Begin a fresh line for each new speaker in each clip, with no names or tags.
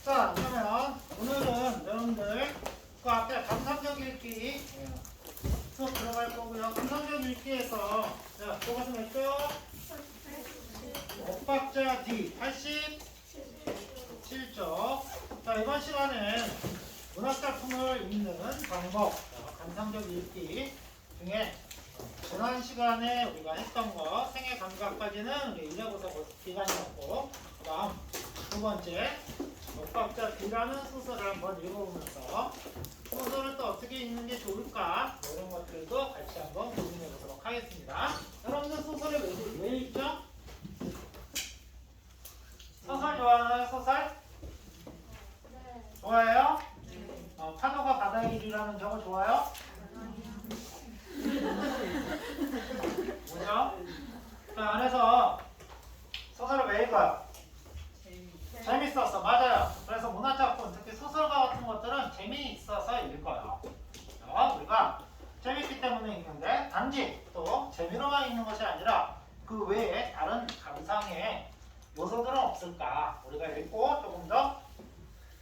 자, 그러면 오늘은 여러분들 그 앞에 감상적 읽기 수업 들어갈 거고요. 감상적 읽기에서 자, 교과서 몇 쪽? 엇박자 D 87쪽. 자, 이번 시간엔 문학작품을 읽는 방법, 감상적 읽기 중에 지난 시간에 우리가 했던 거 생애 감각까지는 우리 1회부터 기간이었고, 그 다음 두 번째 엇박자 D라는 소설을 한번 읽어보면서 소설을 또 어떻게 읽는 게 좋을까 이런 것들도 같이 한번 고민해 보도록 하겠습니다. 여러분들 소설을 왜 읽죠? 소설 좋아하나요? 소설? 좋아해요? 파도가 바다의 길이라는 저거 좋아요? 뭐죠? 그 안에서 소설을 왜 읽어요? 재밌었어. 맞아요. 그래서 문학작품, 특히 소설가 같은 것들은 재미있어서 읽어요. 우리가 재밌기 때문에 읽는데 단지 또 재미로만 읽는 것이 아니라 그 외에 다른 감상의 요소들은 없을까? 우리가 읽고 조금 더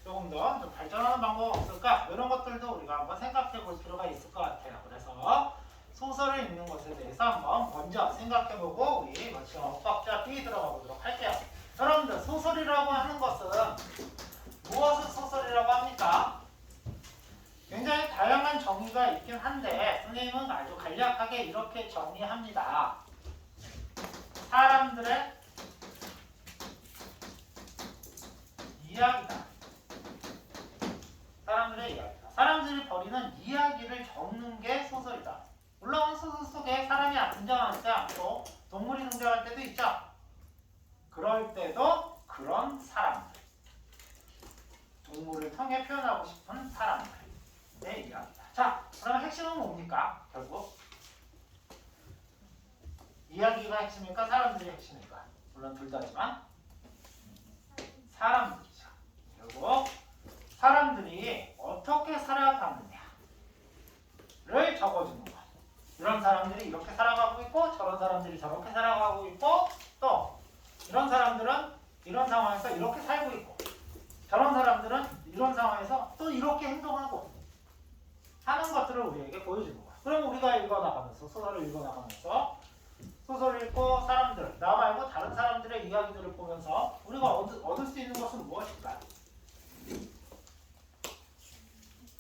좀 발전하는 방법은 없을까? 이런 것들도 우리가 한번 생각해 볼 필요가 있을 것 같아요. 그래서 소설을 읽는 것에 대해서 한번 먼저 생각해보고 우리 지금 엇박자 B 들어가 보도록 할게요. 여러분들 소설이라고 하는 것은 무엇을 소설이라고 합니까? 굉장히 다양한 정의가 있긴 한데 선생님은 아주 간략하게 이렇게 정의합니다. 사람들의 이야기다. 사람들의 이야기다. 사람들이 벌이는 이야기를 적는 게 소설이다. 물론 소설 속에 사람이 등장하지 않고 동물이 등장할 때도 있죠. 그럴 때도 그런 사람들, 동물을 통해 표현하고 싶은 사람들의 이야기다. 자, 그러면 핵심은 뭡니까? 결국 이야기가 핵심일까? 사람들이 핵심일까? 물론 둘 다지만 사람들이죠. 결국 사람들이 어떻게 살아가느냐를 적어주는 것. 이런 사람들이 이렇게 살아가고 있고 저런 사람들이 저렇게 살아가고 있고 또 이런 사람들은 이런 상황에서 이렇게 살고 있고 저런 사람들은 이런 상황에서 또 이렇게 행동하고 하는 것들을 우리에게 보여주는 거야. 그럼 우리가 읽어나가면서 소설을 읽어나가면서 소설을 읽고 사람들, 나 말고 다른 사람들의 이야기들을 보면서 우리가 얻을 수 있는 것은 무엇일까요?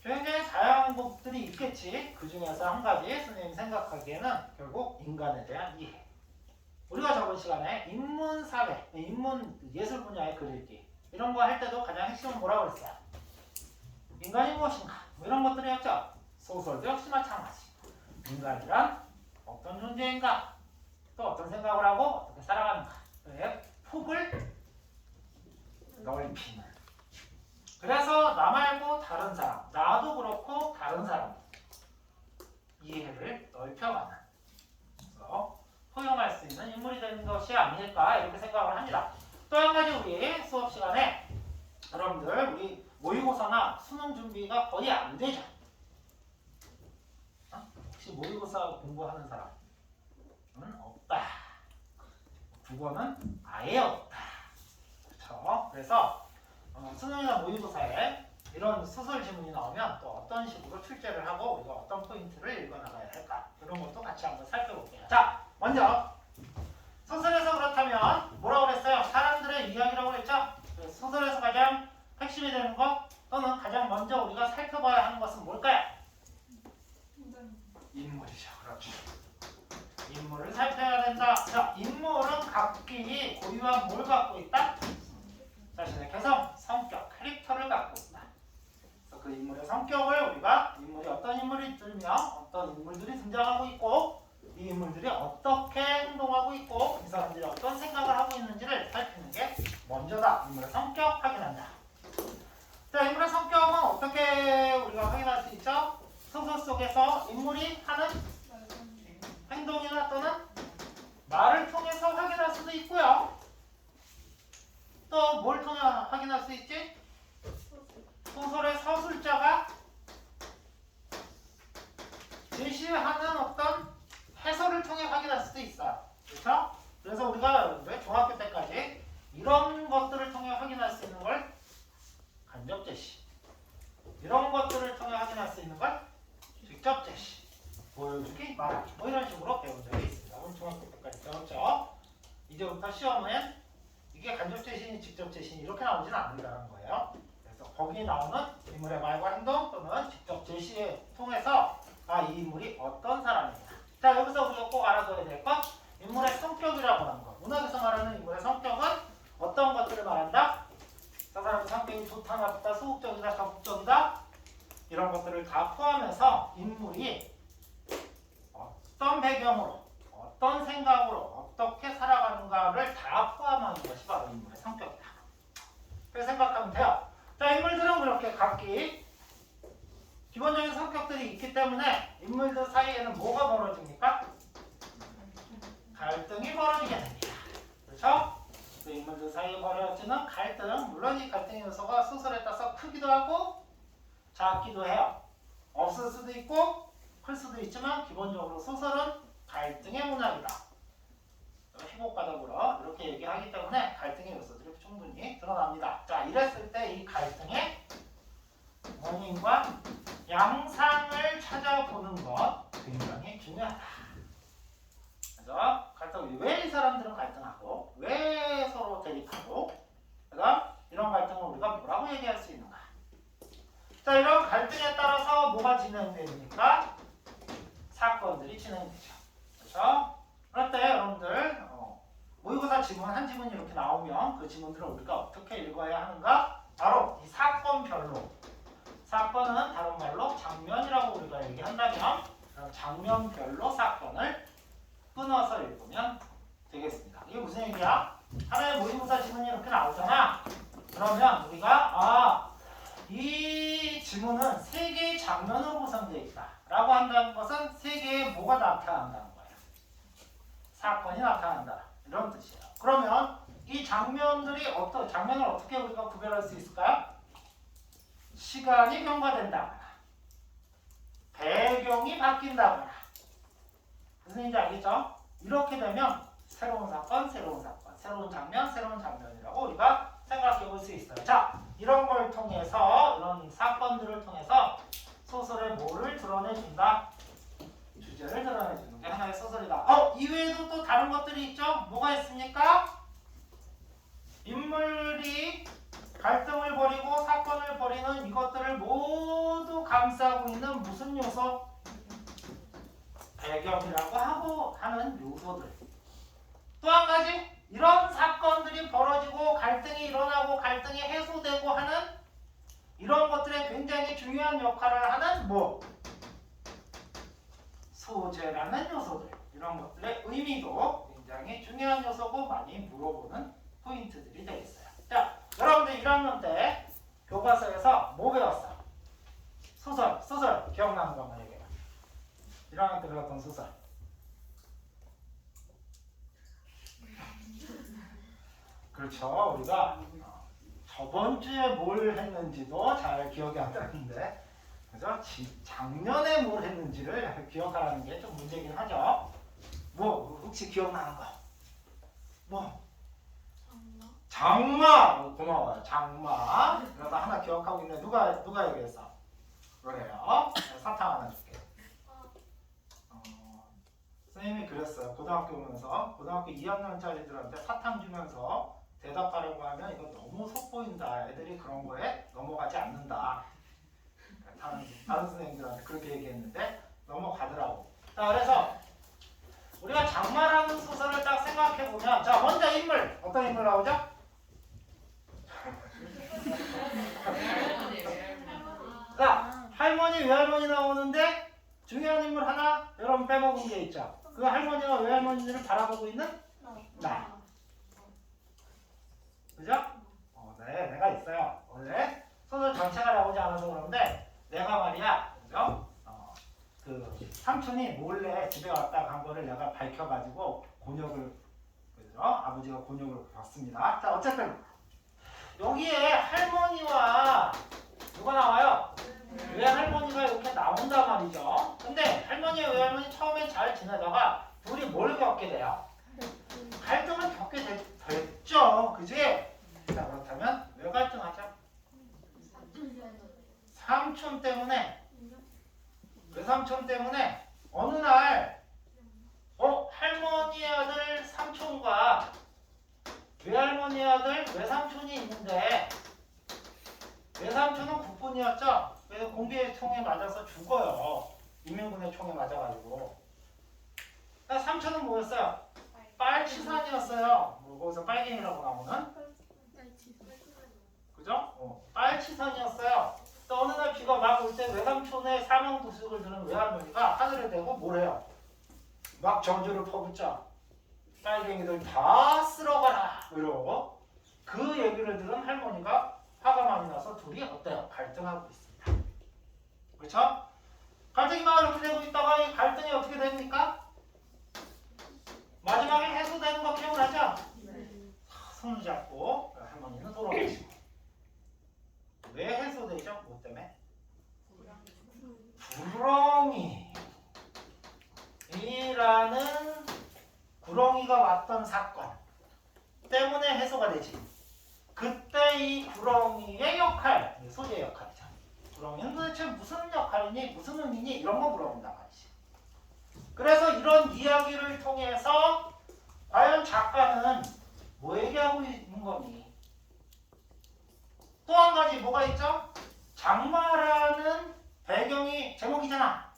굉장히 다양한 것들이 있겠지. 그 중에서 한 가지 선생님이 생각하기에는 결국 인간에 대한 이해. 우리가 저번 시간에 인문사회, 인문 예술 분야의 글 읽기 이런 거 할 때도 가장 핵심은 뭐라고 그랬어요? 인간이 무엇인가? 뭐 이런 것들이었죠. 소설도 역시 마찬가지. 인간이란 어떤 존재인가? 또 어떤 생각을 하고 어떻게 살아가는가? 의 폭을 넓히는. 그래서 나 말고 다른 사람, 나도 그렇고 다른 사람 이해를 넓혀가는. 그래서 포용할 수 있는 인물이 되는 것이 아닐까 이렇게 생각을 합니다. 또 한 가지 우리 수업 시간에 여러분들 우리 모의고사나 수능 준비가 거의 안 되죠. 혹시 모의고사 공부하는 사람은 없다. 국어는 아예 없다. 그렇죠? 그래서 수능이나 모의고사에 이런 소설 지문이 나오면 또 어떤 식으로 출제를 하고 우리가 어떤 포인트를 읽어나가야 할까 이런 것도 같이 한번 살펴볼게요. 자, 먼저 소설에서 그렇다면 뭐라고 그랬어요? 사람들의 이야기라고 그랬죠? 소설에서 가장 핵심이 되는 것 또는 가장 먼저 우리가 살펴봐야 하는 것은 뭘까요? 인물이죠. 그렇죠. 인물을 살펴야 된다. 자, 인물은 각기 고유한 뭘 갖고 있다? 자신의 개성, 성격, 캐릭터를 갖고 있다. 그래서 그 인물의 성격을 우리가 인물이 어떤 인물이들이며 어떤 인물들이 등장하고 있고 이 인물들이 어떻게 행동하고 있고 이 사람들이 어떤 생각을 하고 있는지를 살피는 게 먼저다. 인물의 성격 확인한다. 자, 인물의 성격은 어떻게 우리가 확인할 수 있죠? 소설 속에서 인물이 하는 행동이나 또는 말을 통해서 확인할 수도 있고요. 또 뭘 통해 확인할 수 있지? 소설의 서술자가 제시하는 어떤 해설을 통해 확인할 수도 있어요. 그렇죠? 그래서 우리가 중학교 때까지 이런 것들을 통해 확인할 수 있는 걸 제시 이렇게 나오진 않는다는 거예요. 그래서 거기에 나오는 인물의 말과 행동 또는 직접 제시에 통해서 이 인물이 어떤 사람이냐. 자, 여기서 우리가 꼭 알아둬야 될 것, 인물의 성격이라고 하는 것. 문학에서 말하는 인물의 성격은 어떤 것들을 말한다? 저 사람의 성격이 좋다, 나쁘다, 소극적이다, 적극적이다, 이런 것들을 다 포함해서 인물이 어떤 배경으로, 어떤 생각으로, 어떻게 살아가는가를 다 포함하는 것이 바로 인물의 성격이다. 그렇게 생각하면 돼요. 자, 인물들은 그렇게 각기 기본적인 성격들이 있기 때문에 인물들 사이에는 뭐가 벌어집니까? 갈등이 벌어지게 됩니다. 그렇죠? 그 인물들 사이에 벌어지는 갈등, 물론 이 갈등의 요소가 소설에 따라서 크기도 하고 작기도 해요. 없을 수도 있고 클 수도 있지만 기본적으로 소설은 갈등의 문학이다. 희곡가덕으로 이렇게 얘기하기 때문에 갈등의 요소들이 충분히 드러납니다. 자, 이랬을 때 이 갈등의 원인과 양상을 찾아보는 것 굉장히 중요하다. 그래서 왜 이 사람들은 갈등하고 왜 서로 대립하고 그다음 이런 갈등을 우리가 뭐라고 얘기할 수 있는가. 자, 이런 갈등에 따라서 뭐가 진행됩니까? 사건들이 진행되죠. 그렇죠? 그럴 때 여러분들 모의고사 지문 한 지문이 이렇게 나오면 그 지문들을 우리가 어떻게 읽어야 하는가? 바로 이 사건별로. 사건은 다른 말로 장면이라고 우리가 얘기한다면 그럼 장면별로 사건을 끊어서 읽으면 되겠습니다. 이게 무슨 얘기야? 하나의 모의고사 지문이 이렇게 나오잖아. 그러면 우리가 이 지문은 세 개의 장면으로 구성되어 있다 라고 한다는 것은 세 개의 뭐가 나타난다는 거예요. 사건이 나타난다 이런 뜻이에요. 그러면 이 장면들이 장면을 어떻게 우리가 구별할 수 있을까요? 시간이 경과된다거나 배경이 바뀐다거나 무슨 얘기인지 알겠죠? 이렇게 되면 새로운 사건, 새로운 장면, 새로운 장면이라고 우리가 생각해 볼 수 있어요. 자, 이런 걸 통해서 이런 사건들을 통해서 소설의 뭐를 드러내준다? 주제를 드러내주는 게 하나의 소설이다. 이외에도 또 다른 것들이 있죠? 뭐가 있습니까? 인물이 갈등을 벌이고 사건을 벌이는 이것들을 모두 감싸고 있는 무슨 요소? 배경이라고 하는 요소들. 또 한 가지 이런 사건들이 벌어지고 갈등이 일어나고 갈등이 해소되고 하는 이런 것들에 굉장히 중요한 역할을 하는 소재라는 요소들. 이런 것들의 의미도 굉장히 중요한 요소고 많이 물어보는 포인트들이 되겠어요. 자, 여러분들 1학년 때 교과서에서 뭐 배웠어? 소설 기억나는 것만 얘기해봐. 1학년 때 배웠던 소설. 그렇죠. 우리가 저번 주에 뭘 했는지도 잘 기억이 안 나는데, 그죠? 작년에 뭘 했는지를 기억하라는 게 좀 문제긴 하죠. 혹시 기억나는 거? 장마. 고마워요. 장마. 그래서 하나 기억하고 있는데 누가 얘기했어? 그래요. 사탕 하나 줄게. 선생님이 그랬어요. 고등학교 오면서 고등학교 2학년짜리들한테 사탕 주면서 대답하려고 하면 이거 너무 속보인다. 애들이 그런 거에 넘어가지 않는다. 다른 선생님들한테 그렇게 얘기했는데 넘어가더라고. 자, 그래서 우리가 장마라는 소설을 딱 생각해보면, 자, 먼저 인물. 어떤 인물 나오죠? 자, 할머니, 외할머니 나오는데 중요한 인물 하나 여러분 빼먹은 게 있죠. 그 할머니와 외할머니를 바라보고 있는 나. 그죠? 네, 내가 있어요. 원래 소설 전체가 나오지 않아서 그러는데 내가 말이야, 그죠? 그 삼촌이 몰래 집에 왔다 간 거를 내가 밝혀가지고 곤욕을, 그죠? 아버지가 곤욕을 받습니다. 자, 어쨌든 여기에 할머니와 누가 나와요? 외할머니가 이렇게 나온단 말이죠. 근데 할머니와 외할머니 처음엔 잘 지내다가 둘이 뭘 겪게 돼요? 갈등을 겪게 됐죠. 그지? 자, 그렇다면 왜 갈등하죠? 삼촌 때문에. 외삼촌 때문에 어느 날 할머니 아들 삼촌과 외할머니 아들 아들 외삼촌이 있는데 외삼촌은 국군이었죠. 그래서 공비의 총에 맞아서 죽어요. 인민군의 총에 맞아가지고. 삼촌은 뭐였어요? 빨치산이었어요. 뭐 거기서 빨갱이라고 나오는? 그죠? 빨치산이었어요. 또 어느 날 비가 막 올 때 외삼촌의 사명도둑을 들은 외할머니가 하늘에 대고 뭐래요? 막 저주를 퍼붓자. 빨갱이들 다 쓸어가라 이러고 그 얘기를 들은 할머니가 화가 많이 나서 둘이 어때요? 갈등하고 있습니다. 그렇죠? 갈등이 막 이렇게 되고 있다가 이 갈등이 어떻게 됩니까? 마지막에 해소되는 거 기억나죠? 손을 잡고 할머니는 돌아가시고. 왜 해소되죠? 뭐 때문에? 구렁이라는 구렁이가 왔던 사건 때문에 해소가 되지. 그때 이 구렁이의 역할, 소재의 역할이죠. 구렁이는 도대체 무슨 역할이니, 무슨 의미니 이런 거 물어본단 말이지. 그래서 이런 이야기를 통해서 과연 작가는 뭐 얘기하고 있는 거니? 또 한 가지 뭐가 있죠? 장마라는 배경이 제목이잖아.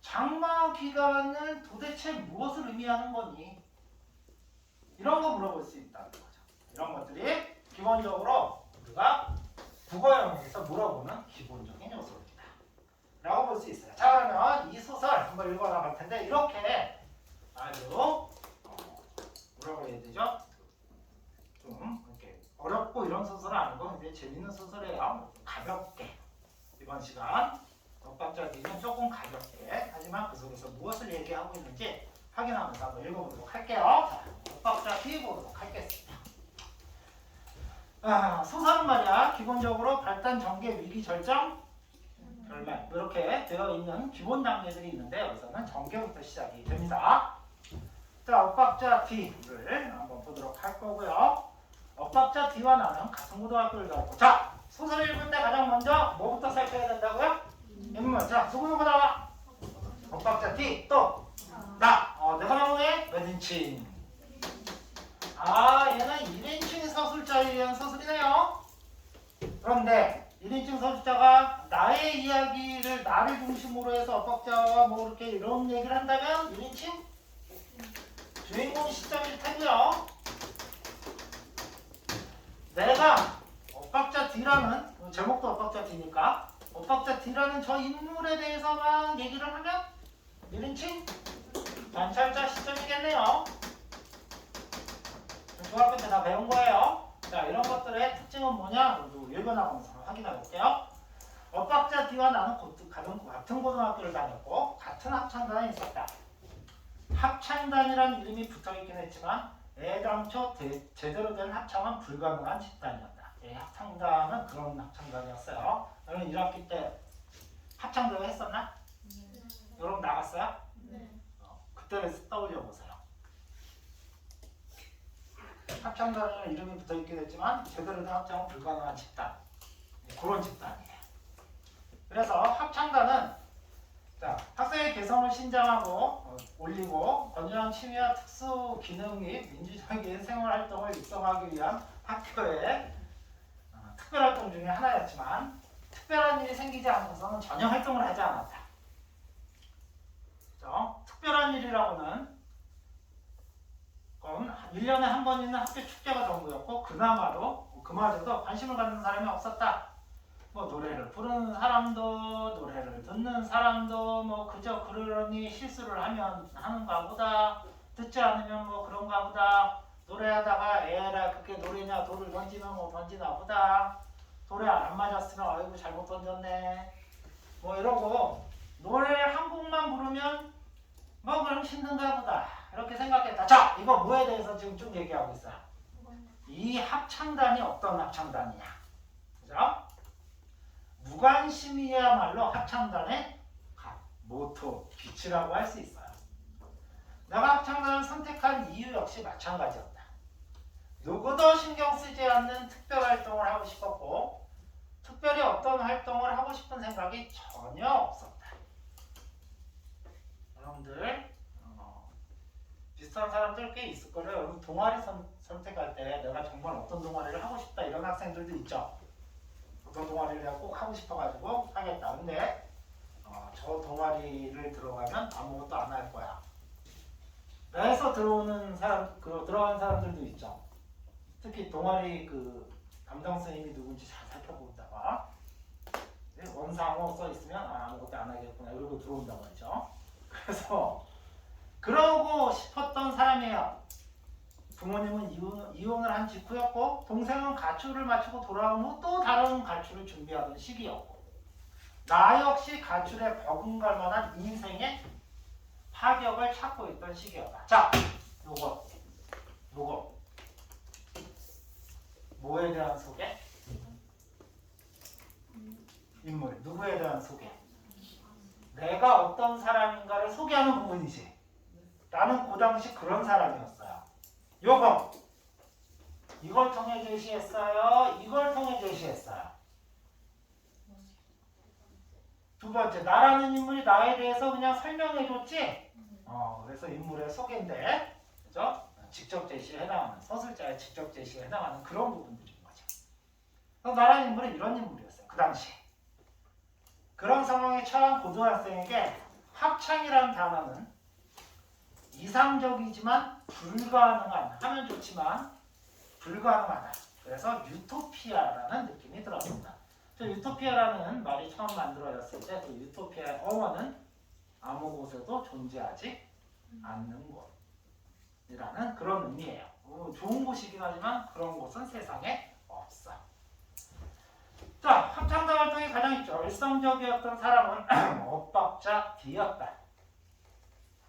장마 기간은 도대체 무엇을 의미하는 거니? 이런 거 물어볼 수 있다는 거죠. 이런 것들이 기본적으로 우리가 국어 영역에서 물어보는 기본적인 요소입니다. 라고 볼 수 있어요. 자, 그러면 이 소설 한번 읽어나갈 텐데 이렇게 아주 뭐라고 해야 되죠? 좀 이렇게 어렵고 이런 소설은 아니고 이제 재밌는 소설이에요. 가볍게 이번 시간 엇박자기는 조금 가볍게 하지만 그 속에서 무엇을 얘기하고 있는지 확인하면서 한번 읽어보도록 할게요. 자, 엇박자기 보도록 하겠습니다. 소설은 말이야 기본적으로 발단, 전개, 위기, 절정, 결말 이렇게 되어 있는 기본 단계들이 있는데 여기서는 전개부터 시작이 됩니다. 자, 엇박자 D를 한번 보도록 할 거고요. 엇박자 D와 나는 같은 고등학교를 다녔고, 자, 소설 읽을 때 가장 먼저 뭐부터 살펴야 된다고요? 인물. 자, 누구누구 나와? 엇박자 D. 또 나. 내가 나오네? 몇 인칭? 얘는 1인칭 서술자에 의한 서술이네요. 그런데 1인칭 서술자가 나의 이야기를 나를 중심으로 해서 엇박자와 뭐 이렇게 이런 얘기를 한다면 1인칭 주인공 시점일 테고요. 내가 엇박자 D라는 제목도 엇박자 D니까 엇박자 D라는 저 인물에 대해서만 얘기를 하면 1인칭 관찰자 시점이겠네요. 중학교 때 다 배운 거예요. 자, 이런 것들의 특징은 뭐냐? 읽어나가면서 확인해 볼게요. 엇박자 D와 나는 같은 고등학교를 다녔고 같은 합창단에 있었다. 합창단이란 이름이 붙어있긴 했지만 애당초 제대로 된 합창은 불가능한 집단이었다. 합창단은 그런 합창단이었어요. 여러분 1학기 때 합창대회 했었나? 여러분 나갔어요?
네.
그때를 떠올려 보세요. 합창단이라는 이름이 붙어있긴 했지만 제대로 된 합창은 불가능한 집단. 그런 집단이에요. 그래서 합창단은 자, 학생의 개성을 신장하고 올리고 건전한 취미와 특수 기능 및 민주적인 생활활동을 육성하기 위한 학교의 특별활동 중에 하나였지만 특별한 일이 생기지 않고서는 전혀 활동을 하지 않았다. 그렇죠? 특별한 일이라고는 그건 1년에 한 번 있는 학교 축제가 전부였고 그마저도 관심을 갖는 사람이 없었다. 뭐 노래를 부르는 사람도 노래를 듣는 사람도 뭐 그저 그러니 실수를 하면 하는가 보다, 듣지 않으면 뭐 그런가 보다, 노래하다가 에라 그게 노래냐, 돌을 던지면 뭐 던지나 보다, 노래 안 맞았으면 아이고 잘못 던졌네 뭐 이러고 노래를 한 곡만 부르면 뭐 그럼 힘든가 보다 이렇게 생각했다. 자, 이거 뭐에 대해서 지금 쭉 얘기하고 있어요. 이 합창단이 어떤 합창단이냐, 그죠? 무관심이야말로 합창단의 모토, 빛이라고 할 수 있어요. 내가 합창단을 선택한 이유 역시 마찬가지였다. 누구도 신경 쓰지 않는 특별 활동을 하고 싶었고 특별히 어떤 활동을 하고 싶은 생각이 전혀 없었다. 여러분들 비슷한 사람들 꽤 있을 거예요. 여러분 동아리 선택할 때 내가 정말 어떤 동아리를 하고 싶다 이런 학생들도 있죠. 어떤 동아리를 내가 꼭 하고 싶어가지고 하겠다. 근데 저 동아리를 들어가면 아무것도 안 할 거야. 해서 들어오는 사람, 들어간 사람들도 있죠. 특히 동아리 담당 선생님이 누군지 잘 살펴보다가 원상호 써 있으면 아무것도 안 하겠구나 이러고 들어온단 말이죠. 그래서 그러고 싶었던 사람이에요. 부모님은 이혼을 한 직후였고 동생은 가출을 마치고 돌아온 후 또 다른 가출을 준비하던 시기였고 나 역시 가출에 버금갈 만한 인생의 파격을 찾고 있던 시기였다. 자, 요거 뭐에 대한 소개? 인물, 누구에 대한 소개? 내가 어떤 사람인가를 소개하는 부분이지. 나는 그 당시 그런 사람이었어요. 요거 이걸 통해 제시했어요. 이걸 통해 제시했어요. 두 번째, 나라는 인물이 나에 대해서 그냥 설명해줬지. 그래서 인물의 소개인데, 그죠? 직접 제시에 해당하는 서술자의 직접 제시에 해당하는 그런 부분들인 거죠. 그래서 나라는 인물은 이런 인물이었어요. 그 당시. 그런 상황에 처한 고등학생에게 합창이라는 단어는 이상적이지만 불가능한, 하면 좋지만 불가능하다. 그래서 유토피아라는 느낌이 들었습니다. 유토피아라는 말이 처음 만들어졌을 때 그 유토피아의 어원은 아무 곳에도 존재하지 않는 곳이라는 그런 의미예요. 좋은 곳이긴 하지만 그런 곳은 세상에 없어. 자, 합창단 활동이 가장 열성적이었던 사람은 엇박자 D였다.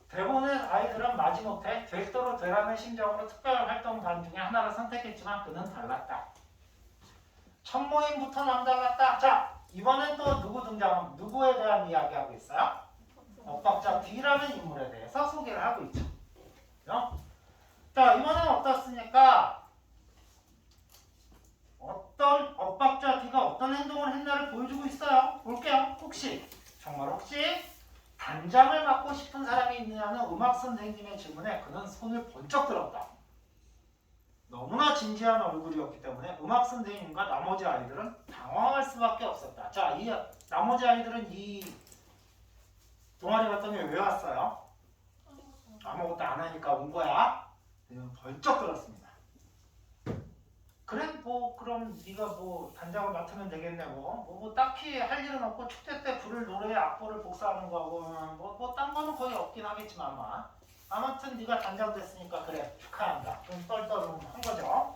대부분의 아이들은 마지못해 될대로 되라는 심정으로 특별 활동단 중에 하나를 선택했지만 그는 달랐다. 첫 모임부터 남달랐다. 자, 이번엔 또 누구에 대한 이야기하고 있어요? 엇박자 D라는 인물에 대해서 소개를 하고 있죠. 자, 이번엔 어떻습니까? 어떤 엇박자 D가 어떤 행동을 했나를 보여주고 있어요. 볼게요. 정말 혹시 단장을 맡고 싶은 사람이 있느냐는 음악 선생님의 질문에 그는 손을 번쩍 들었다. 너무나 진지한 얼굴이었기 때문에 음악 선생님과 나머지 아이들은 당황할 수밖에 없었다. 자, 이 나머지 아이들은 이 동아리 활동에 왜 왔어요? 아무것도 안 하니까 온 거야. 벌쩍 들었습니다. 그래, 그럼 네가 단장을 맡으면 되겠네. 딱히 할 일은 없고 축제 때 부를 노래 악보를 복사하는 거하고 딴 거는 거의 없긴 하겠지만 아무튼 네가 단장 됐으니까 그래 축하한다. 좀 떨떠름한 거죠.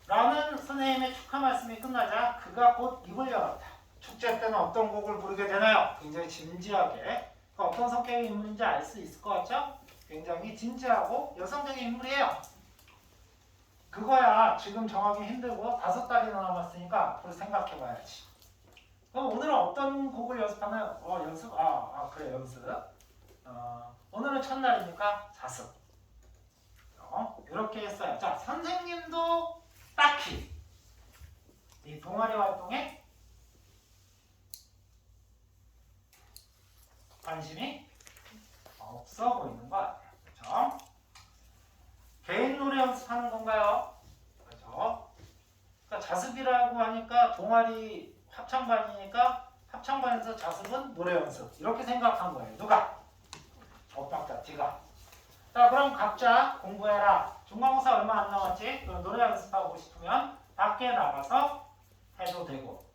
라는 선생님의 축하 말씀이 끝나자 그가 곧 입을 열었다. 축제 때는 어떤 곡을 부르게 되나요? 굉장히 진지하게 어떤 성격의 인물인지 알 수 있을 것 같죠? 굉장히 진지하고 여성적인 인물이에요. 그거야 지금 정하기 힘들고 5달이나 남았으니까 앞으로 생각해봐야지. 그럼 오늘은 어떤 곡을 연습하나요? 연습? 그래 연습. 오늘은 첫날이니까 자습. 이렇게 했어요. 자, 선생님도 딱히 이 동아리 활동에 관심이 없어 보이는 것 같아요. 그렇죠? 개인 노래 연습하는 건가요? 그렇죠? 그러니까 자습이라고 하니까 동아리 합창반이니까 합창반에서 자습은 노래 연습 이렇게 생각한 거예요. 누가? 엇박자 D가. 자, 그럼 각자 공부해라. 중간고사 얼마 안 남았지? 노래 연습하고 싶으면 밖에 나가서 해도 되고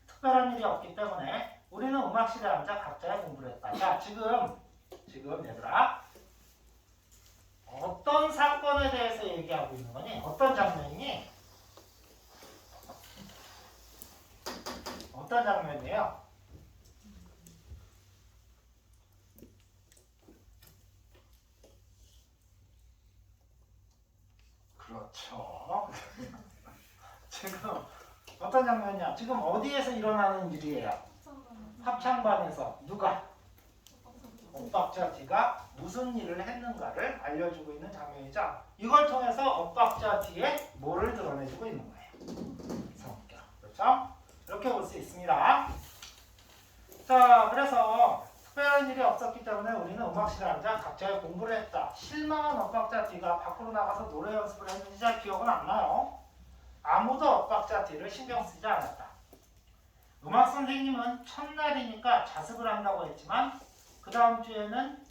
특별한 일이 없기 때문에 우리는 음악실에 앉아 각자의 공부를 했다. 자, 지금 얘들아 어떤 사건에 대해서 얘기하고 있는 거니? 어떤 장면이니? 어떤 장면이에요? 그렇죠. 지금 어떤 장면이냐? 지금 어디에서 일어나는 일이에요? 합창반에서 누가? 엇박자 D가 무슨 일을 했는가를 알려주고 있는 장면이죠. 이걸 통해서 엇박자 D에 뭐를 드러내주고 있는 거예요? 성격. 그렇죠? 이렇게 볼 수 있습니다. 자, 그래서 특별한 일이 없었기 때문에 우리는 음악실에 앉아 각자의 공부를 했다. 실망한 엇박자 D가 밖으로 나가서 노래 연습을 했는지 잘 기억은 안 나요. 아무도 엇박자 D를 신경 쓰지 않았다. 음악 선생님은 첫날이니까 자습을 한다고 했지만 그 다음 주에는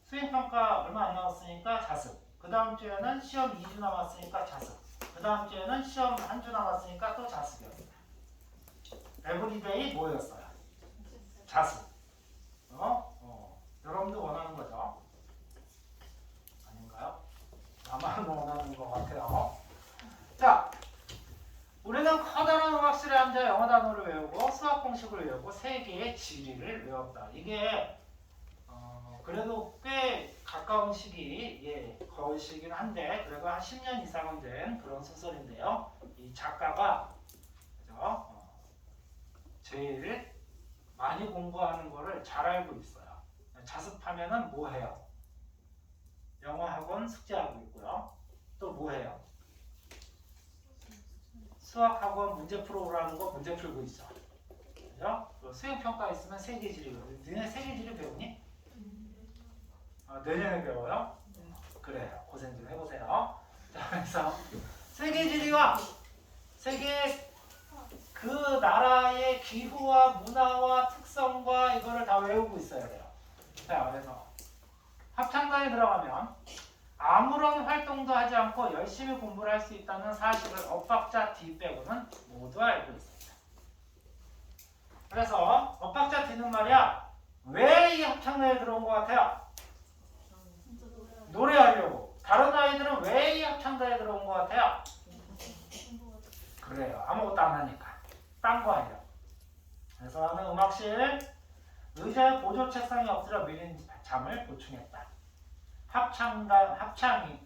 수행평가 얼마 안 남았으니까 자습. 그 다음 주에는 시험 2주 남았으니까 자습. 그 다음 주에는 시험 한 주 남았으니까 또 자습이었어요. 에브리데이 뭐였어요? 자습. 여러분도 원하는 거죠? 아닌가요? 나만 원하는 것 같아요. 자, 우리는 커다란 음악실에 앉아 영어 단어를 외우고 수학 공식을 외우고 세계의 지리를 외웠다. 이게 그래도 꽤 가까운 시기, 거의 시기긴 한데 그래도 한 10년 이상은 된 그런 소설인데요. 이 작가가 그죠? 제일 많이 공부하는 거를 잘 알고 있어요. 자습하면은 뭐 해요? 영어 학원 숙제하고 있고요. 또 뭐 해요? 수학 학원 문제 풀어오라는 거 문제 풀고 있어. 그죠? 수행 평가 있으면 세계지리 배워. 너네 세계지리 배우니? 내년에 배워요? 그래요. 고생 좀 해보세요. 자, 그래서 세계지리와 세계 그 나라의 기후와 문화와 특성과 이거를 다 외우고 있어야 돼요. 자, 그래서 합창단에 들어가면 아무런 활동도 하지 않고 열심히 공부를 할 수 있다는 사실을 엇박자 D 빼고는 모두 알고 있습니다. 그래서 엇박자 D는 말이야, 왜 이 합창단에 들어온 것 같아요? 노래하려고. 다른 아이들은 왜 이 합창단에 들어온 것 같아요? 그래요. 아무것도 안 하니까. 딴 거 아니야. 그래서 나는 음악실 의자에 보조 책상에 엎드려 밀린 잠을 보충했다. 합창단이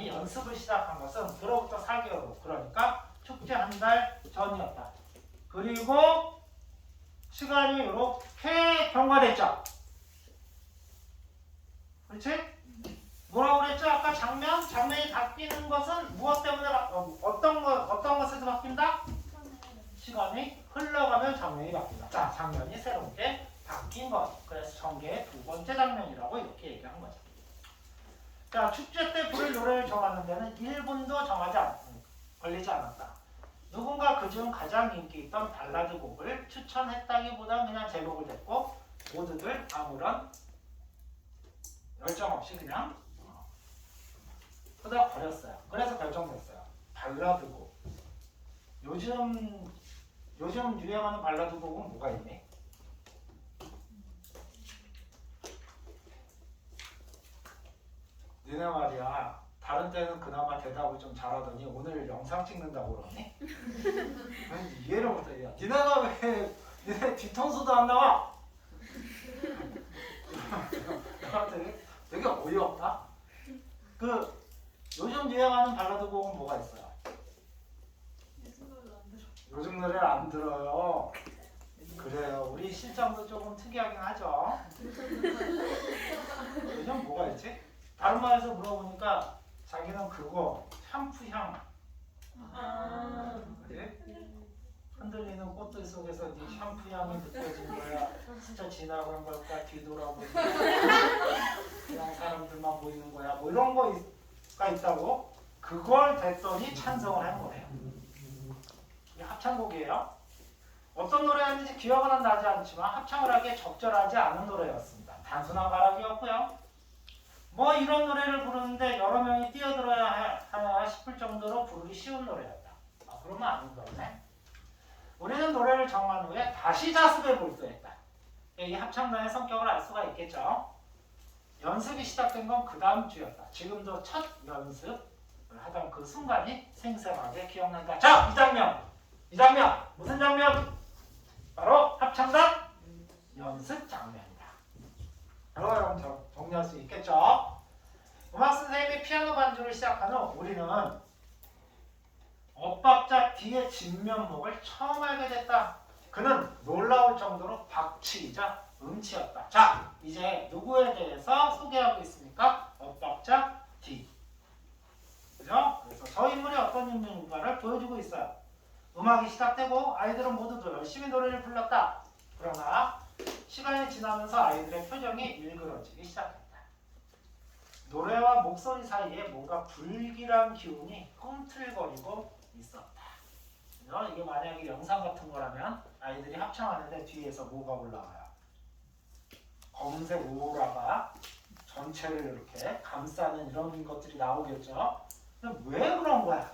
연습을 시작한 것은 그로부터 4개월 후, 그러니까 축제 한 달 전이었다. 그리고 시간이 이렇게 경과됐죠. 그렇지? 뭐라고 그랬죠? 아까 장면이 바뀌는 것은 무엇 때문에 어떤 것에서 바뀐다? 시간이 흘러가면 장면이 바뀐다. 자, 장면이 새롭게 바뀐 것. 그래서 전개의 두 번째 장면이라고 이렇게 얘기한 거죠. 자, 축제 때 부를 노래를 정하는 데는 1분도 걸리지 않았다. 누군가 그중 가장 인기 있던 발라드 곡을 추천했다기보다 그냥 제목을 댔고 모두들 아무런 열정 없이 그냥 끄덕거렸어요. 그래서 결정됐어요. 발라드 곡. 요즘 유행하는 발라드 곡은 뭐가 있니? 니네 말이야. 다른 때는 그나마 대답을 좀 잘하더니 오늘 영상 찍는다고 그러니? 이해를 못해. 니네가 왜 니네 뒤통수도 안 나와? 되게 어이없다. 요즘 유행하는 발라드 곡은 뭐가 있어요? 요즘 노래를 안 들어요. 그래요. 우리 실정도 조금 특이하긴 하죠. 요즘 뭐가 있지? 다른 말에서 물어보니까 자기는 그거 샴푸 향. 그래? 흔들리는 꽃들 속에서 네 샴푸 향이 느껴진 거야. 스쳐 지나간 걸까? 뒤돌아보니 그냥 사람들만 보이는 거야. 뭐 이런 거가 있다고. 그걸 됐더니 찬성을 한 거예요. 이게 합창곡이에요. 어떤 노래였는지 기억은 나지 않지만 합창을 하기에 적절하지 않은 노래였습니다. 단순한 가락이었고요. 뭐 이런 노래를 부르는데 여러 명이 뛰어들어야 하나 싶을 정도로 부르기 쉬운 노래였다. 그러면 안 그러네. 우리는 노래를 정한 후에 다시 자습에 몰두했다. 이 합창단의 성격을 알 수가 있겠죠. 연습이 시작된 건 그 다음 주였다. 지금도 첫 연습을 하던 그 순간이 생생하게 기억난다. 자, 이 장면 무슨 장면? 바로 합창단 연습 장면이다. 여러분 정리할 수 있겠죠? 음악 선생님이 피아노 반주를 시작한 후 우리는 엇박자 D의 진면목을 처음 알게 됐다. 그는 놀라울 정도로 박치이자 음치였다. 자, 이제 누구에 대해서 소개하고 있습니까? 엇박자 D. 그죠? 그래서 저 인물이 어떤 인물인가를 보여주고 있어요. 음악이 시작되고 아이들은 모두도 열심히 노래를 불렀다. 그러나 시간이 지나면서 아이들의 표정이 일그러지기 시작했다. 노래와 목소리 사이에 뭔가 불길한 기운이 꿈틀거리고 있었다. 이게 만약에 영상 같은 거라면 아이들이 합창하는데 뒤에서 뭐가 올라와요? 검색 오로라가 전체를 이렇게 감싸는 이런 것들이 나오겠죠. 근데 왜 그런 거야?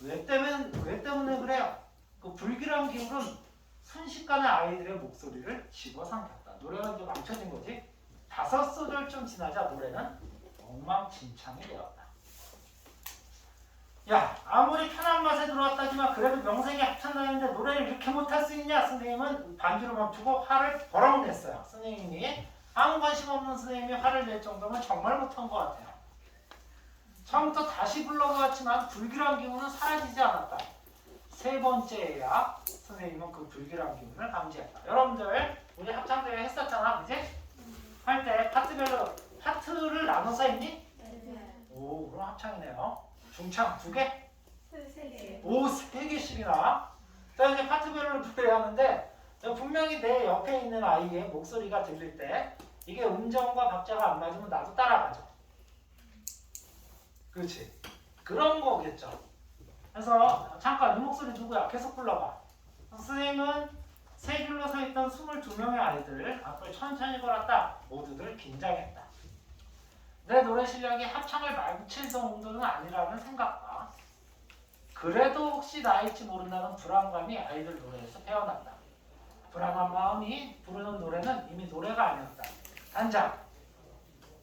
왜 때문에 그래요? 그 불길한 기운은 순식간에 아이들의 목소리를 집어삼켰다. 노래가 이제 망쳐진 거지. 5소절쯤 지나자 노래는 엉망진창이 되었다. 야, 아무리 편한 맛에 들어왔다지만 그래도 명색이 합창단인데 노래를 이렇게 못할 수 있냐? 선생님은 반주를 멈추고 화를 버럭 냈어요. 선생님이 아무 관심 없는 선생님이 화를 낼 정도면 정말 못한 것 같아요. 처음부터 다시 불러보았지만 불길한 기운은 사라지지 않았다. 3번째야 선생님은 그 불길한 기운을 감지했다. 여러분들 우리 합창대회 했었잖아, 그지? 할 때 파트별로 파트를 나눠서 했니?
네.
오, 그럼 합창이네요. 중창 2개?
3개.
오, 3개씩이나. 자, 이제 파트별로 노래하는데 분명히 내 옆에 있는 아이의 목소리가 들릴 때 이게 음정과 박자가 안 맞으면 나도 따라가죠. 그렇지. 그런 거겠죠. 그래서 잠깐 이 목소리 누구야? 계속 불러봐. 선생님은 세 줄로 서 있던 22명의 아이들을 앞을 천천히 걸었다. 모두들 긴장했다. 내 노래 실력이 합창을 망칠 정도는 아니라는 생각과 그래도 혹시 나일지 모른다는 불안감이 아이들 노래에서 배어난다. 불안한 마음이 부르는 노래는 이미 노래가 아니었다. 단장,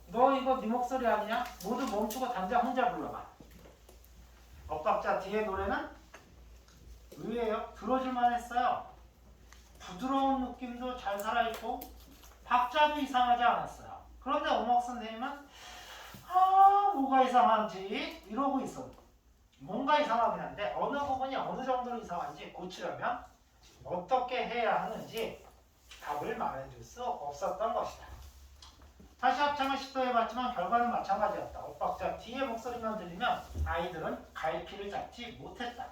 너 이거 네 목소리 아니냐? 모두 멈추고 단장 혼자 불러봐. 엇박자 뒤에 노래는 의외요. 들어줄만 했어요. 부드러운 느낌도 잘 살아있고 박자도 이상하지 않았어요. 그런데 오목 선생님은 뭐가 이상한지 이러고 있어. 뭔가 이상하긴 한데 어느 부분이 어느 정도로 이상한지 고치려면 어떻게 해야 하는지 답을 말해줄 수 없었던 것이다. 다시 합창을 시도해봤지만 결과는 마찬가지였다. 엇박자 뒤에 목소리만 들리면 아이들은 갈피를 잡지 못했다.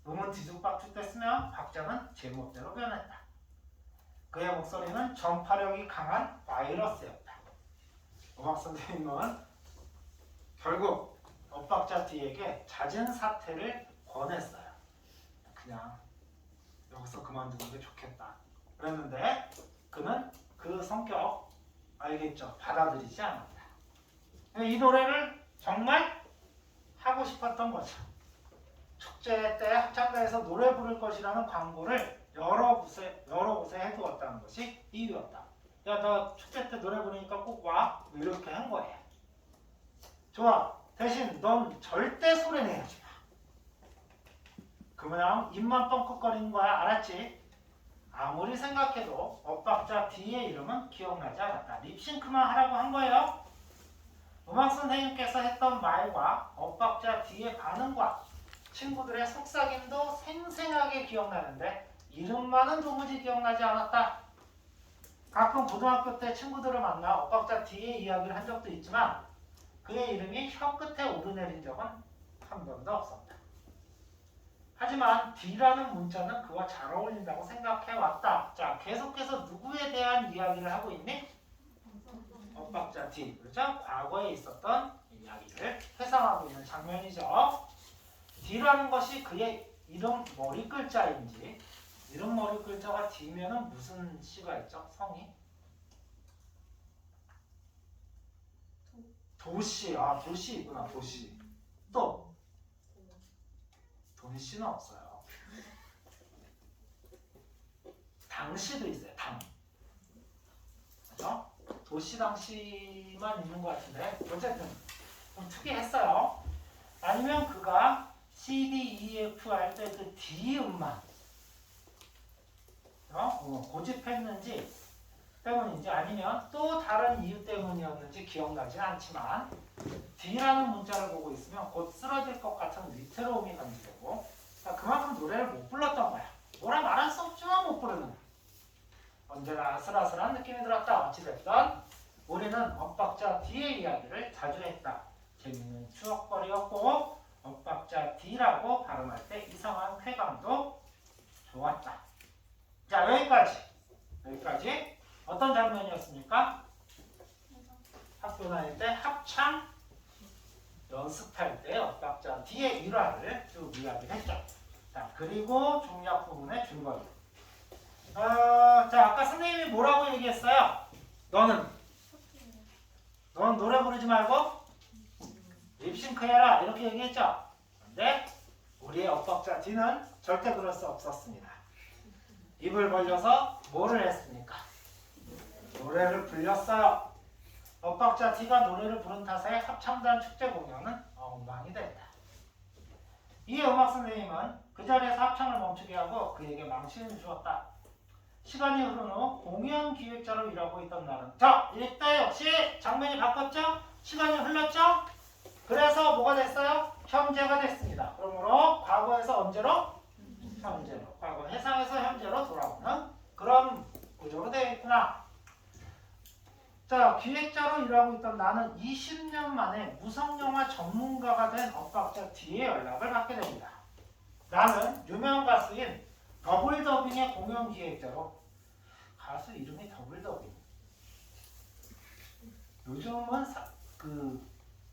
음은 뒤죽박죽됐으며 박자는 제멋대로 변했다. 그의 목소리는 전파력이 강한 바이러스였다. 음악 선생님은 결국 엇박자 뒤에게 잦은 사퇴를 권했어요. 그냥 여기서 그만두는 게 좋겠다. 그랬는데 그는 그 성격 알겠죠? 받아들이지 않았다. 이 노래를 정말 하고 싶었던 거죠. 축제 때 합창단에서 노래 부를 것이라는 광고를 여러 곳에 해두었다는 것이 이유였다. 야, 너 축제 때 노래 부르니까 꼭 와. 이렇게 한 거예요. 좋아. 대신 넌 절대 소리 내야지 마. 그냥 입만 뻥긋거리는 거야. 알았지? 아무리 생각해도 엇박자 뒤의 이름은 기억나지 않았다. 립싱크만 하라고 한 거예요. 음악 선생님께서 했던 말과 엇박자 뒤의 반응과 친구들의 속삭임도 생생하게 기억나는데 이름만은 도무지 기억나지 않았다. 가끔 고등학교 때 친구들을 만나 엇박자 뒤의 이야기를 한 적도 있지만 그의 이름이 혀 끝에 오르내린 적은 한 번도 없었다. 하지만 D라는 문자는 그와 잘 어울린다고 생각해왔다. 자, 계속해서 누구에 대한 이야기를 하고 있니? 엇박자 D. 그렇죠? 과거에 있었던 이야기를 회상하고 있는 장면이죠. D라는 것이 그의 이름 머리 글자인지 이름 머리 글자가 D면은 무슨 시가 있죠? 성이? 도시. 도시구나. 도시. 또 돈씨는 없어요. 당시도 있어요. 당. 그죠? 도시 당시만 있는 것 같은데 어쨌든 좀 특이했어요. 아니면 그가 C, D, E, F 할 때 그 D 음만 고집했는지 때문인지 아니면 또 다른 이유 때문이었는지 기억나지 않지만 D라는 문자를 보고 있으면 곧 쓰러질 것 같은 위태로움이 감지되고 그만큼 노래를 못 불렀던 거야. 뭐라 말할 수 없지만 못 부르는 거야. 언제나 아슬아슬한 느낌이 들었다. 어찌됐든 우리는 엇박자 D의 이야기를 자주 했다. 재밌는 추억거리였고 엇박자 D라고 발음할 때 이상한 쾌감도 좋았다. 자, 여기까지. 어떤 장면이었습니까? 학교 다닐 때 합창 연습할 때 엇박자 뒤의 일화를 쭉 이야기를 했죠. 자, 그리고 중략 부분의 줄거리. 자, 아까 선생님이 뭐라고 얘기했어요? 너는 노래 부르지 말고 립싱크 해라 이렇게 얘기했죠. 근데 우리의 엇박자 D는 절대 그럴 수 없었습니다. 입을 벌려서 뭐를 했습니까? 노래를 불렸어요. 엇박자 D가 노래를 부른 탓에 합창단 축제 공연은 엉망이 됐다. 이에 음악 선생님은 그 자리에서 합창을 멈추게 하고 그에게 망신을 주었다. 시간이 흐른 후 공연 기획자로 일하고 있던 날은 자, 이때 역시 장면이 바뀌었죠? 시간이 흘렀죠? 그래서 뭐가 됐어요? 현재가 됐습니다. 그러므로 과거에서 언제로? 현재로. 과거 해상에서 현재로 돌아오는 그런 구조로 되어 있구나. 자, 기획자로 일하고 있던 나는 20년 만에 무성영화 전문가가 된 엇박자 D의 연락을 받게 됩니다. 나는 유명 가수인 더블더빙의 공연 기획자로 가수 이름이 더블더빙. 요즘은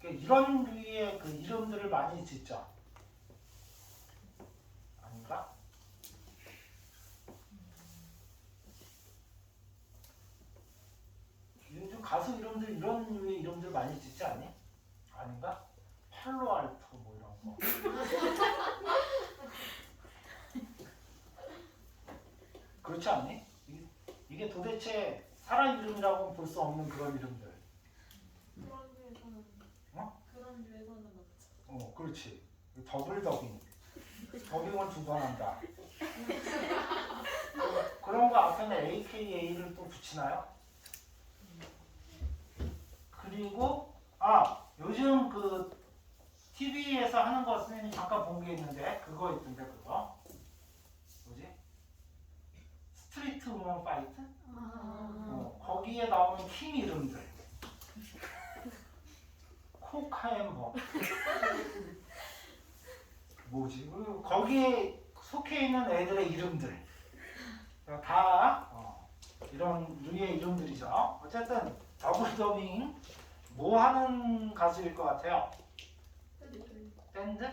이런 류의 그 이름들을 많이 짓죠. 아닌가? 요즘 가수 이름들 이런 류의 이름들 많이 짓지 않니? 아닌가? 팔로알토 뭐 이런 거. 그렇지 않니? 이게 도대체 사람 이름이라고 볼 수 없는 그런 이름들.
그런 류에서는
어?
그런 류에서는 맞죠.
그렇지. 더블 더빙. 더빙을 두 번 한다. 그런 거 앞에는 AKA를 또 붙이나요? 그리고 요즘 그 TV에서 하는 거 선생님이 잠깐 본 게 있는데 그거 있던데 그거 뭐지? 스트리트 우먼 파이트? 거기에 나오는 팀 이름들 코카엠버 뭐지? 그리고 거기에 속해 있는 애들의 이름들 다 이런 류의 이름들이죠. 어쨌든 더블 더빙 뭐 하는 가수일 것 같아요? 밴드?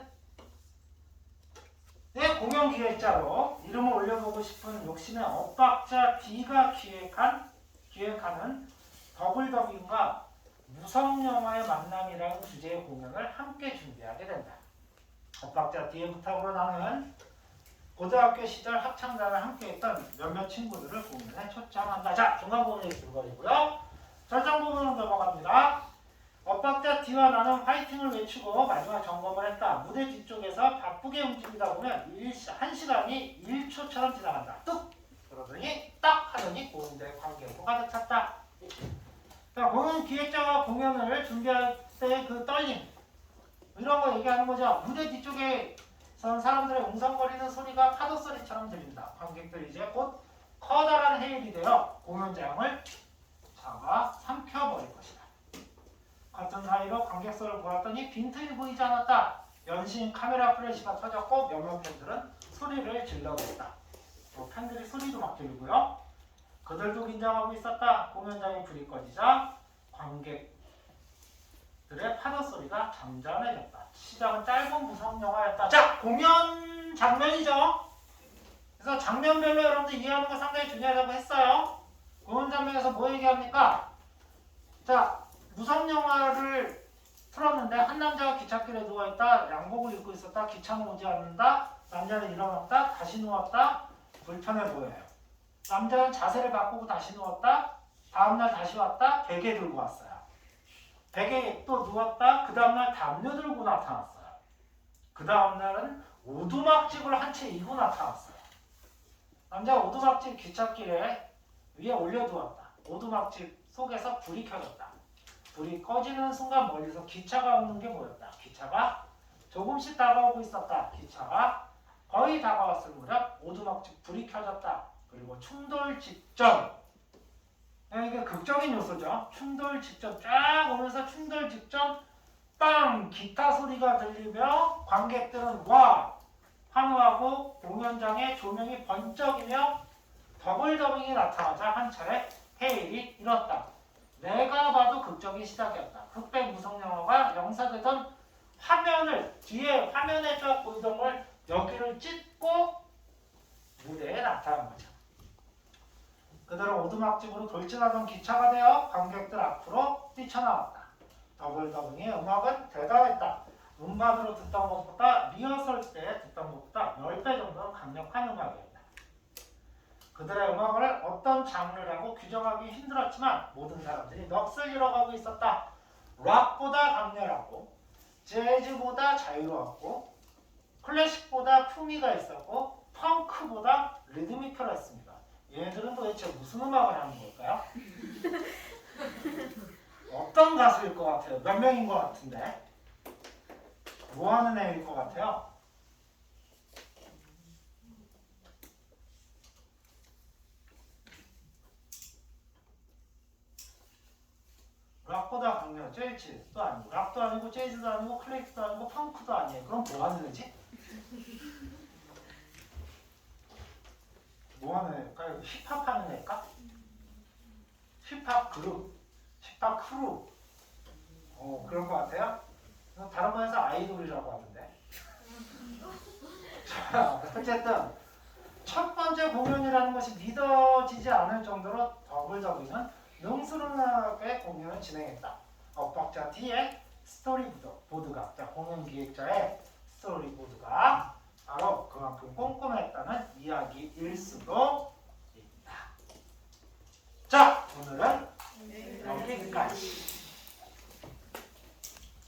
네, 공연 기획자로 이름을 올려보고 싶은 욕심의 엇박자 D가 기획하는 더블 더빙과 무성영화의 만남이라는 주제의 공연을 함께 준비하게 된다. 엇박자 D의 부탁으로 나는 고등학교 시절 합창단을 함께했던 몇몇 친구들을 공연에 초청한다. 자, 중간 부분이 줄거리고요. 절정 부분으로 넘어갑니다. 엇박자 D와 나는 화이팅을 외치고 마지막 점검을 했다. 무대 뒤쪽에서 바쁘게 움직이다 보면 1시간이 1초처럼 지나간다. 뚝! 그러더니 딱 하더니 공연대 관객으로 가득 찼다. 자, 공연 기획자가 공연을 준비할 때 그 떨림 이런 거 얘기하는 거죠. 무대 뒤쪽에선 사람들의 웅성거리는 소리가 파도 소리처럼 들린다. 관객들이 이제 곧 커다란 해일이 되어 공연장을 잡아 삼켜버릴 것이다. 같은 사이로 관객석을 보았더니 빈틈이 보이지 않았다. 연신 카메라 플래시가 터졌고 몇몇 팬들은 소리를 질러댔다. 팬들이 소리도 막 지르고요. 그들도 긴장하고 있었다. 공연장에 불이 꺼지자 관객들의 파도 소리가 잠잠해졌다. 시작은 짧은 무성 영화였다. 자, 공연 장면이죠. 그래서 장면별로 여러분들 이해하는 거 상당히 중요하다고 했어요. 공연 장면에서 뭐 얘기합니까? 자, 무성 영화를 틀었는데 한 남자가 기찻길에 누워있다. 양복을 입고 있었다. 기차는 오지 않는다. 남자는 일어났다. 다시 누웠다. 불편해 보여요. 남자는 자세를 바꾸고 다시 누웠다. 다음날 다시 왔다. 베개 들고 왔어요. 베개에 또 누웠다. 그 다음날 담요 들고 나타났어요. 그 다음날은 오두막집을 한 채 이고 나타났어요. 남자가 오두막집 기찻길에 위에 올려두었다. 오두막집 속에서 불이 켜졌다. 불이 꺼지는 순간 멀리서 기차가 오는 게 보였다. 기차가 조금씩 다가오고 있었다. 기차가 거의 다가왔을 무렵 오두막집 불이 켜졌다. 그리고 충돌 직전, 이게 극적인 요소죠. 충돌 직전 쫙 오면서 충돌 직전 빵! 기타 소리가 들리며 관객들은 와! 환호하고 공연장에 조명이 번쩍이며 더블 더빙이 나타나자 한 차례 헤일이 이렇다. 내가 봐도 극적인 시작이었다. 흑백 무성 영화가 영사되던 화면을 뒤에 화면에 쫙 보이던 걸 여기를 찍고 무대에 나타난 거죠. 그대로 오두막집으로 돌진하던 기차가 되어 관객들 앞으로 뛰쳐나왔다. 더블더블의 음악은 대단했다. 음반으로 듣던 것보다 리허설 때 듣던 것보다 10배 정도 강력한 음악이었다. 그들의 음악을 어떤 장르라고 규정하기 힘들었지만 모든 사람들이 넋을 잃어가고 있었다. 락보다 강렬하고 재즈보다 자유로웠고 클래식보다 품위가 있었고 펑크보다 리드미컬했습니다. 얘네들은 도대체 무슨 음악을 하는 걸까요? 어떤 가수일 것 같아요? 몇 명인 것 같은데? 뭐 하는 애일 것 같아요? 락보다 강렬한 재즈도 아니고 락도 아니고 재즈도 아니고 클래식도 아니고 펑크도 아니에요. 그럼 뭐 하는 애지? 뭐 하는 애일까요? 힙합 하는 애일까? 힙합 그룹, 힙합 크루. 그런 것 같아요? 다른 번에서 아이돌이라고 하던데. 자, 어쨌든 첫 번째 공연이라는 것이 믿어지지 않을 정도로 더블더블은 능수능하게 공연을 진행했다. 엇박자 뒤에 스토리보드가, 공연 기획자의 스토리보드가 바로 그만큼 꼼꼼했다는 이야기일 수도 있다. 자, 오늘은 여기까지.